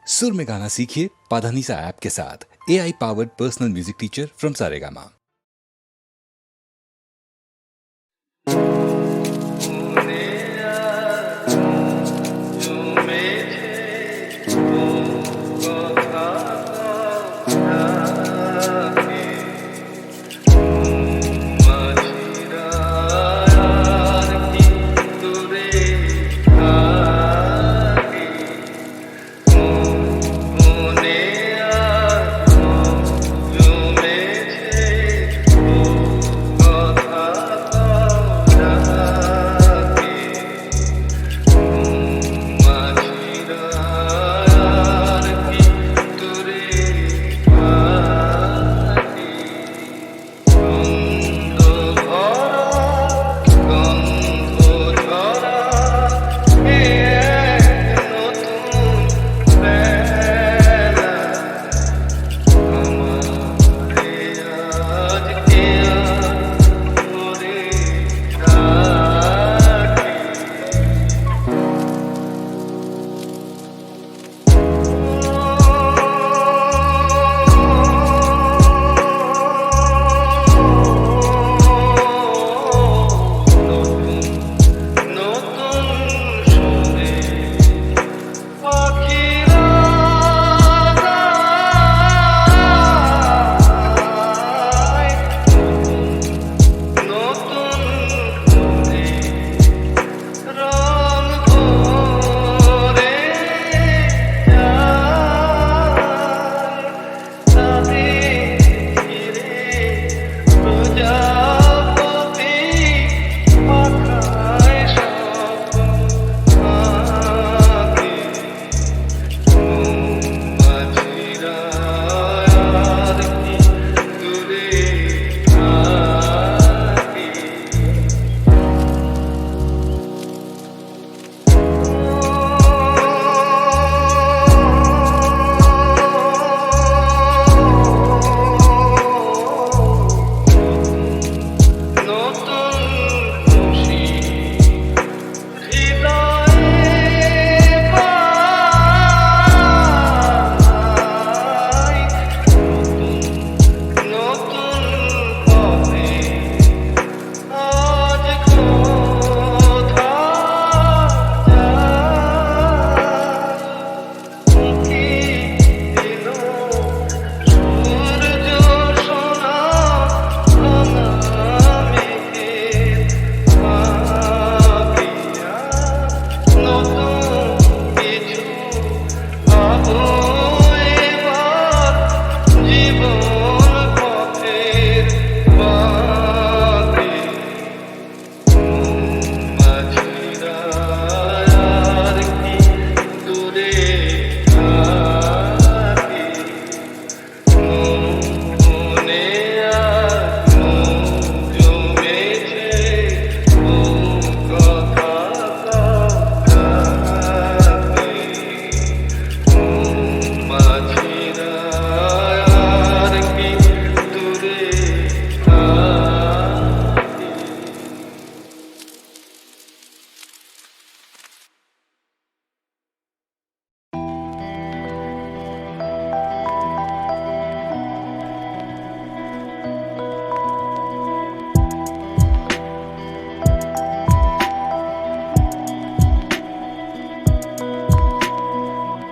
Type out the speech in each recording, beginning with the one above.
सुर में गाना सीखिए पाधानीसा ऐप के साथ। AI powered personal music teacher from Saregama.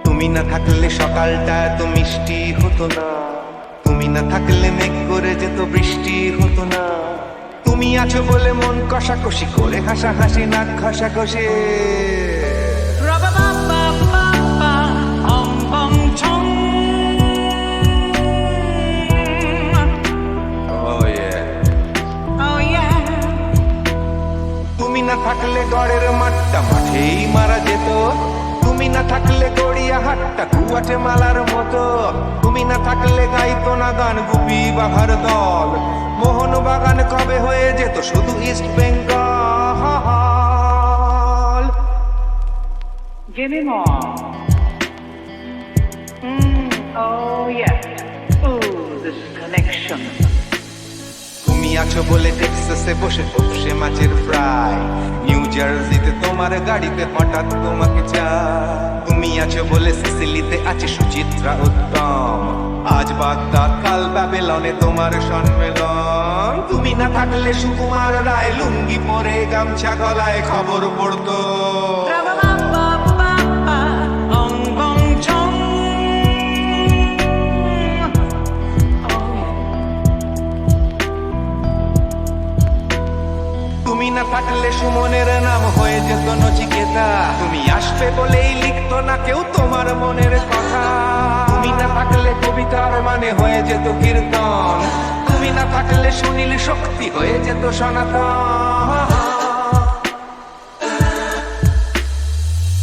তুমি না থাকলে সকালটা এত মিষ্টি হতো না, তুমি না থাকলে মেঘ করে যেত বৃষ্টি হতো না। তুমি আছো বলে মন কষাকষি করে হাসাহাসি নাক ঘষাঘষে। তুমি না থাকলে গড়ের মাঠটা মাঠেই মারা যেত, তুমি না থাকলে গড়িয়া হাটটা কুয়াটে মালার মতো। তুমি না থাকলে গাইতো না গান গুপি বাঘার দল, মোহন বাগান কবে হয়ে যেত শুধু east Bengal. Give me more. Oh yes. Ooh, this connection. তুমি আছো বলে টেক্সাসে বসে বসে মাছের ফ্রাই, নিউ জার্সিতে তোমার গাড়িতে হঠাৎ তোমাকে চাই। তুমি তুমি আছো বলে সিসিলিতে আছে সুচিত্রা উত্তম, আজ বাগদাদ কাল ব্যাবেলনে তোমার সম্মেলন। তুমি না থাকলে সুকুমার রায় লুঙ্গি পরে গামছা গলায় খবর পড়তো। তুমি না থাকলে সুমনের নাম হয়ে যেত নচিকেতা, তুমি আসবে বলেই লিখতো না কেউ তোমার মনের কথা। তুমি না থাকলে কবিতার মানে হয়ে যেত কীর্তন, তুমি না থাকলে সুনীল শক্তি হয়ে যেত সনাতন।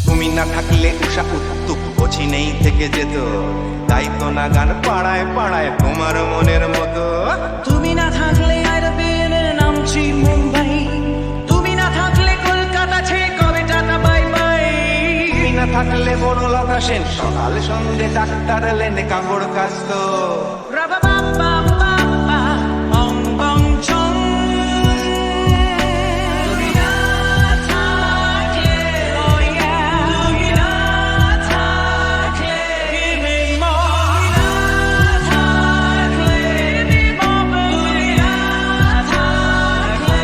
তুমি না থাকলে উষা উত্তুপ বছি নেই থেকে যেত, গাইতো না গান পাড়ায় পাড়ায় তোমার মনের মতো। তুমি না থাকলে আরবিনের নামছি মুম্বাই, তুমি না থাকলে কলকাতা ছে কবে টাটা বাই বাই। তুমি না থাকলে বনলতা সেন সকাল সন্ধে ডাক্তার লেনে কাপড় কাচতো। রাবা বাবা বাবা অং বং চং। তুমি না থাকলে, oh yeah, তুমি না থাকলে give me more. তুমি না থাকলে give me more. তুমি না থাকলে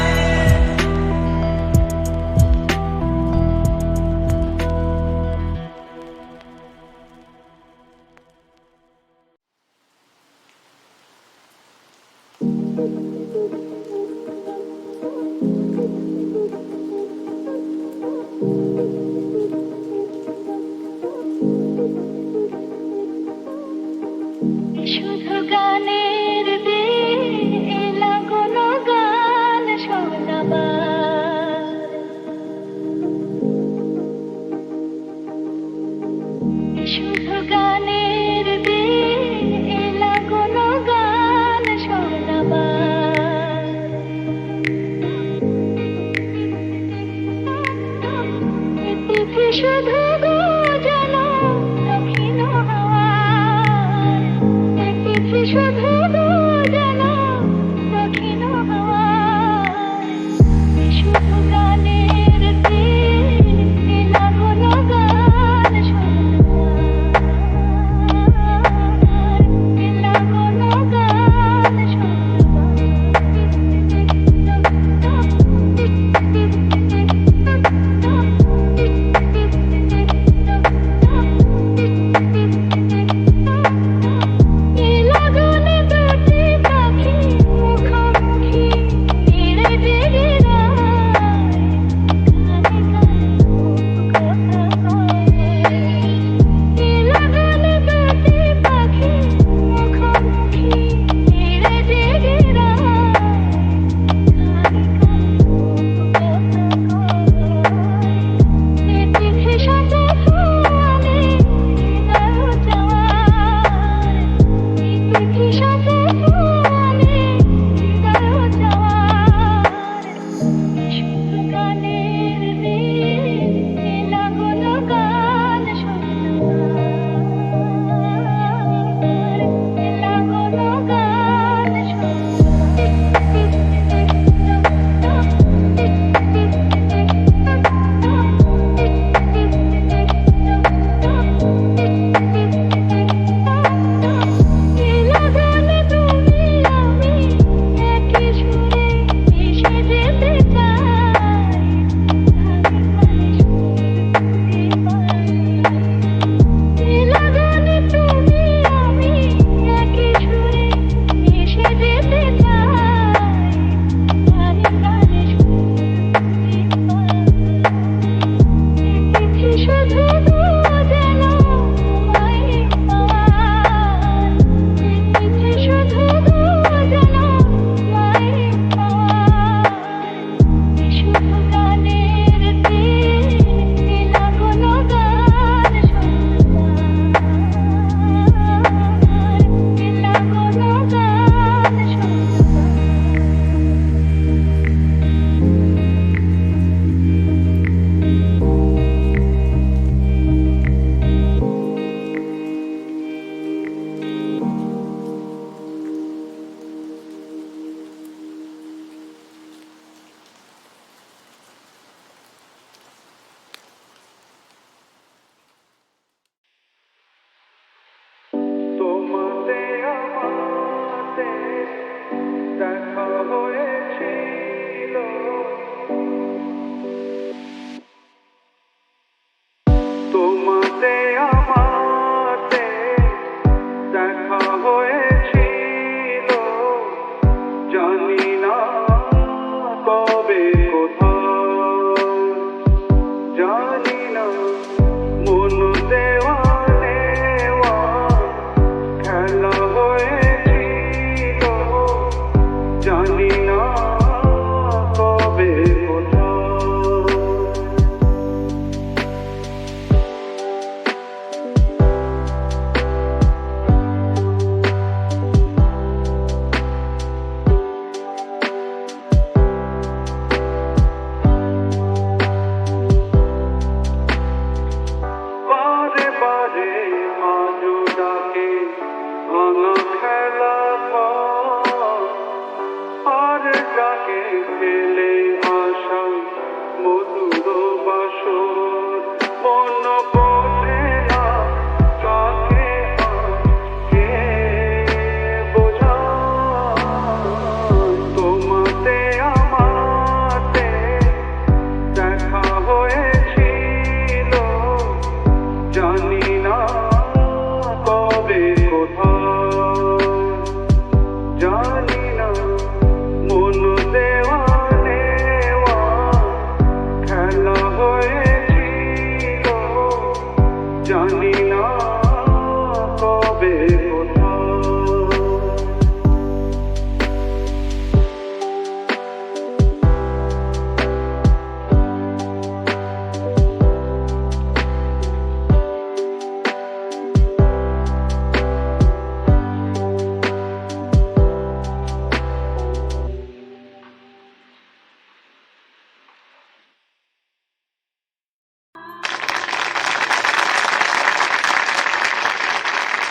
শুধু গানের বেলা কোনো গান শোনাবার, শুধু গানের বেলা কোনো গান শোনাবার। পৃথিবী শুধু জানো দক্ষিণ হাওয়ার, পৃথিবী শুধু জানো দক্ষিণ হাওয়ার। শুধু গানের বেলা কোনো গান শোনাবার, বেলা কোনো গান শোনাবার।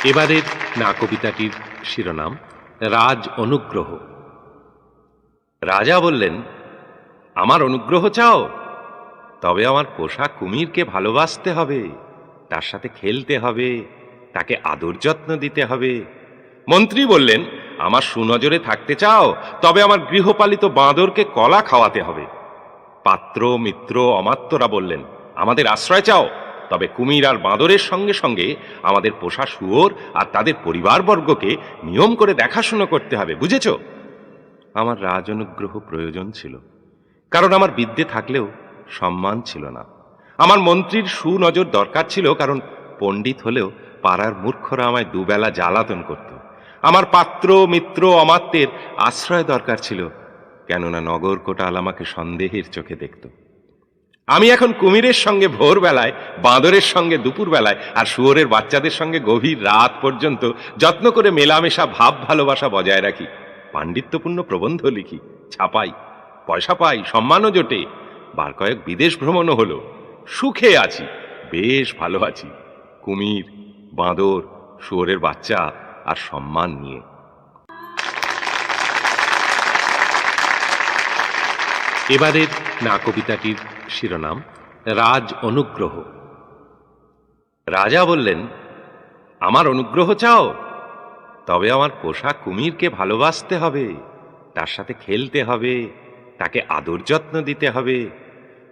এবারের না কবিতাটির শিরোনাম রাজ অনুগ্রহ। রাজা বললেন, আমার অনুগ্রহ চাও? তবে আমার পোষা কুমিরকে ভালোবাসতে হবে, তার সাথে খেলতে হবে, তাকে আদর যত্ন দিতে হবে। মন্ত্রী বললেন, আমার সুনজরে থাকতে চাও? তবে আমার গৃহপালিত বাঁদরকে কলা খাওয়াতে হবে। পাত্র মিত্র অমাত্যরা বললেন, আমাদের আশ্রয় চাও? তবে কুমির আর বাঁদরের সঙ্গে সঙ্গে আমাদের পোষা শুয়োর আর তাদের পরিবারবর্গকে নিয়ম করে দেখাশুনো করতে হবে, বুঝেছ? আমার রাজ অনুগ্রহ প্রয়োজন ছিল, কারণ আমার বিদ্যে থাকলেও সম্মান ছিল না। আমার মন্ত্রীর সুনজর দরকার ছিল, কারণ পণ্ডিত হলেও পাড়ার মূর্খরা আমায় দুবেলা জ্বালাতন করত। আমার পাত্র মিত্র অমাত্যের আশ্রয় দরকার ছিল, কেননা নগর কোটাল আমাকে সন্দেহের চোখে দেখত। আমি এখন কুমিরের সঙ্গে ভোরবেলায়, বাঁদরের সঙ্গে দুপুরবেলায় আর শুয়োরের বাচ্চাদের সঙ্গে গভীর রাত পর্যন্ত যত্ন করে মেলামেশা ভাব ভালোবাসা বজায় রাখি। পাণ্ডিত্যপূর্ণ প্রবন্ধ লিখি, ছাপাই, পয়সা পাই, সম্মানও জোটে। বার কয়েক বিদেশ ভ্রমণও হলো। সুখে আছি, বেশ ভালো আছি, কুমির, বাঁদর, শুয়োরের বাচ্চা আর সম্মান নিয়ে। এবারের না কবিতাটির শিরোনাম রাজ অনুগ্রহ। রাজা বললেন, আমার অনুগ্রহ চাও? তবে আমার পোষা কুমিরকে ভালোবাসতে হবে, তার সাথে খেলতে হবে, তাকে আদর যত্ন দিতে হবে।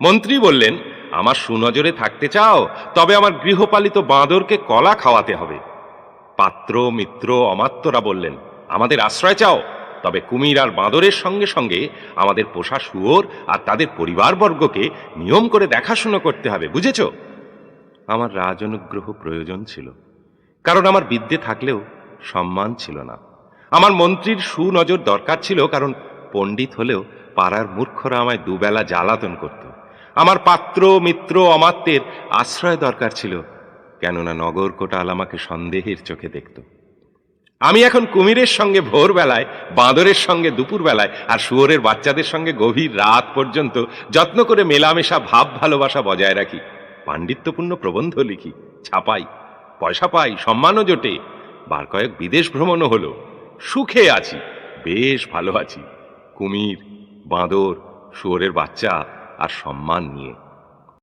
মন্ত্রী বললেন, আমার সুনজরে থাকতে চাও? তবে আমার গৃহপালিত বাঁদরকে কলা খাওয়াতে হবে। পাত্র মিত্র অমাত্যরা বললেন, আমাদের আশ্রয় চাও? তবে কুমির আর বাঁদরের সঙ্গে সঙ্গে আমাদের পোষা শুয়োর আর তাদের পরিবারবর্গকে নিয়ম করে দেখাশুনো করতে হবে, বুঝেছ? আমার রাজ অনুগ্রহ প্রয়োজন ছিল, কারণ আমার বিদ্যে থাকলেও সম্মান ছিল না। আমার মন্ত্রীর সুনজর দরকার ছিল, কারণ পণ্ডিত হলেও পাড়ার মূর্খরা আমায় দুবেলা জ্বালাতন করত। আমার পাত্র মিত্র অমাত্যের আশ্রয় দরকার ছিল, কেননা নগর কোটাল আমাকে সন্দেহের চোখে দেখত। আমি এখন কুমিরের সঙ্গে ভোরবেলায়, বাঁদরের সঙ্গে দুপুরবেলায় আর শুয়োরের বাচ্চাদের সঙ্গে গভীর রাত পর্যন্ত যত্ন করে মেলামেশা ভাব ভালোবাসা বজায় রাখি। পাণ্ডিত্যপূর্ণ প্রবন্ধ লিখি, ছাপাই, পয়সা পাই, সম্মানও জোটে। বার কয়েক বিদেশ ভ্রমণও হলো। সুখে আছি, বেশ ভালো আছি, কুমির, বাঁদর, শুয়োরের বাচ্চা আর সম্মান নিয়ে।